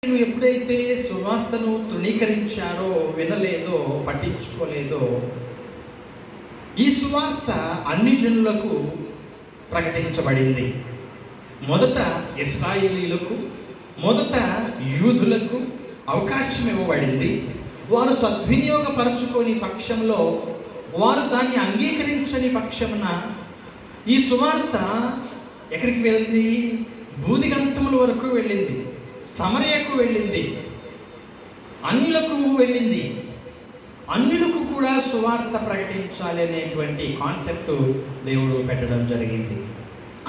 ఎప్పుడైతే సువార్తను తృణీకరించారో, వినలేదో, పట్టించుకోలేదో, ఈ సువార్త అన్ని జనులకు ప్రకటించబడింది. మొదట ఇశ్రాయేలీయులకు, మొదట యూదులకు అవకాశం ఇవ్వబడింది. వారు సద్వినియోగపరచుకొని పక్షంలో, వారు దాన్ని అంగీకరించని పక్షమున ఈ సువార్త ఎక్కడికి వెళ్ళింది? బూదిగంతముల వరకు వెళ్ళింది, సమరయకు వెళ్ళింది, అన్యులకు వెళ్ళింది. అన్యులకు కూడా సువార్త ప్రకటించాలి అనేటువంటి కాన్సెప్ట్ దేవుడు పెట్టడం జరిగింది.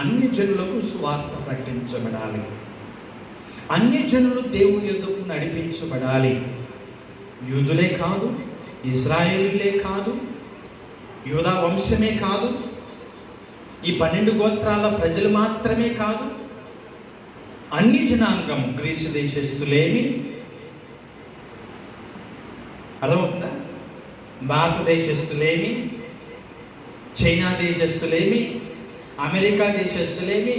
అన్ని జనులకు సువార్త ప్రకటించబడాలి, అన్ని జనులు దేవుని యొద్దకు నడిపించబడాలి. యూదులే కాదు, ఇశ్రాయేలీయులే కాదు, యూదా వంశమే కాదు, ఈ 12 గోత్రాల ప్రజలు మాత్రమే కాదు, అన్ని జనాంగం, గ్రీసు దేశస్తులేమి, అర్థమవుతుందా? భారతదేశస్తులేమి, చైనా దేశస్తులేమి, అమెరికా దేశస్తులేమి,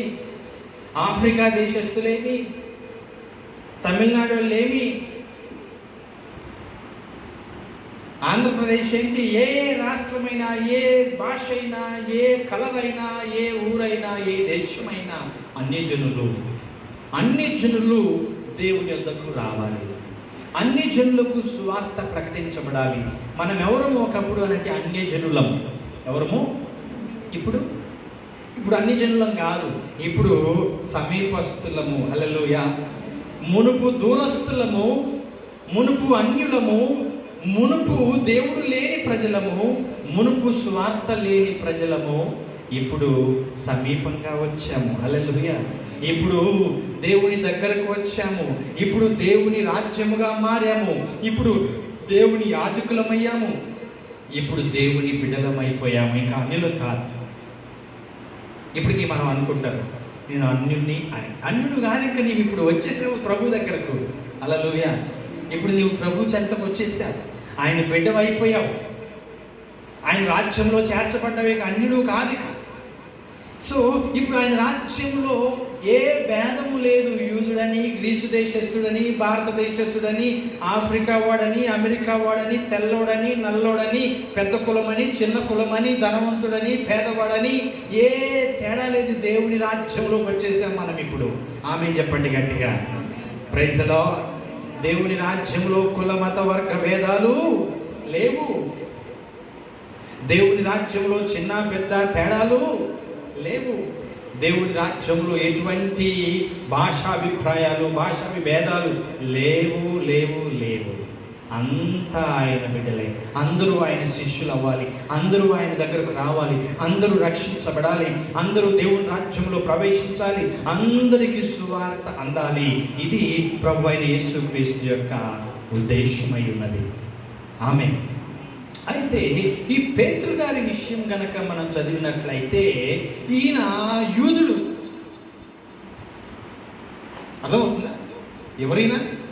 ఆఫ్రికా దేశస్తులేమి, తమిళనాడు వాళ్ళేమి, ఆంధ్రప్రదేశ్ ఏంటి, ఏ రాష్ట్రమైనా, ఏ భాష అయినా, ఏ కలర్ అయినా, ఏ ఊరైనా, ఏ దేశమైనా, అన్ని జనులు దేవుని యొద్దకు రావాలి. అన్ని జనులకు సువార్త ప్రకటించబడాలి. మనం ఎవరము ఒకప్పుడు అనంటే అన్య జనులం. ఎవరము? ఇప్పుడు అన్ని జనులం కాదు, ఇప్పుడు సమీపస్తులము. హల్లెలూయా. మునుపు దూరస్తులము, మునుపు అన్యులము, మునుపు దేవుడు లేని ప్రజలము, మునుపు సువార్త లేని ప్రజలము. ఇప్పుడు సమీపంగా వచ్చాము. హల్లెలూయా. ఇప్పుడు దేవుని దగ్గరకు వచ్చాము. ఇప్పుడు దేవుని రాజ్యముగా మారాము. ఇప్పుడు దేవుని యాజకులమయ్యాము. ఇప్పుడు దేవుని బిడ్డలమైపోయాము. ఇంకా అన్యులు కాదు. ఇప్పటికీ మనం అనుకుంటారు, నేను అన్యుడిని అని. అన్యుడు కాదు, ఇంకా నీవు ఇప్పుడు వచ్చేసావు ప్రభు దగ్గరకు. హల్లెలూయా. ఇప్పుడు నీవు ప్రభు చెంతకు వచ్చేసావు, ఆయన బిడ్డవైపోయావు, ఆయన రాజ్యంలో చేర్చబడ్డవే. అన్యుడు కాదు. సో ఇప్పుడు ఆయన రాజ్యంలో ఏ భేదము లేదు. యూదుడని, గ్రీసు దేశస్తుడని, భారతదేశస్తుడని, ఆఫ్రికా వాడని, అమెరికా వాడని, తెల్లోడని, నల్లోడని, పెద్ద కులమని, చిన్న కులమని, ధనవంతుడని, పేదవాడని, ఏ తేడా లేదు. దేవుని రాజ్యంలోకి వచ్చేసాం మనం ఇప్పుడు. ఆమేన్ చెప్పండి గట్టిగా. Praise the lord. దేవుని రాజ్యంలో కుల, మత, వర్గ భేదాలు లేవు. దేవుని రాజ్యంలో చిన్న పెద్ద తేడాలు లేవు. దేవుని రాజ్యంలో ఎటువంటి భాషాభిప్రాయాలు, భాషా విభేదాలు లేవు. అంతా ఆయన బిడ్డలే. అందరూ ఆయన శిష్యులు అవ్వాలి, అందరూ ఆయన దగ్గరకు రావాలి, అందరూ రక్షించబడాలి, అందరూ దేవుని రాజ్యంలో ప్రవేశించాలి, అందరికీ సువార్త అందాలి. ఇది ప్రభు అయిన యేసుక్రీస్తు యొక్క ఉద్దేశమై ఉన్నది. ఆమేన్. అయితే ఈ పేతురు గారి విషయం గనక మనం చదివినట్లయితే, ఈయన యూదుడు. అర్థమవుతుందా? ఎవరైనా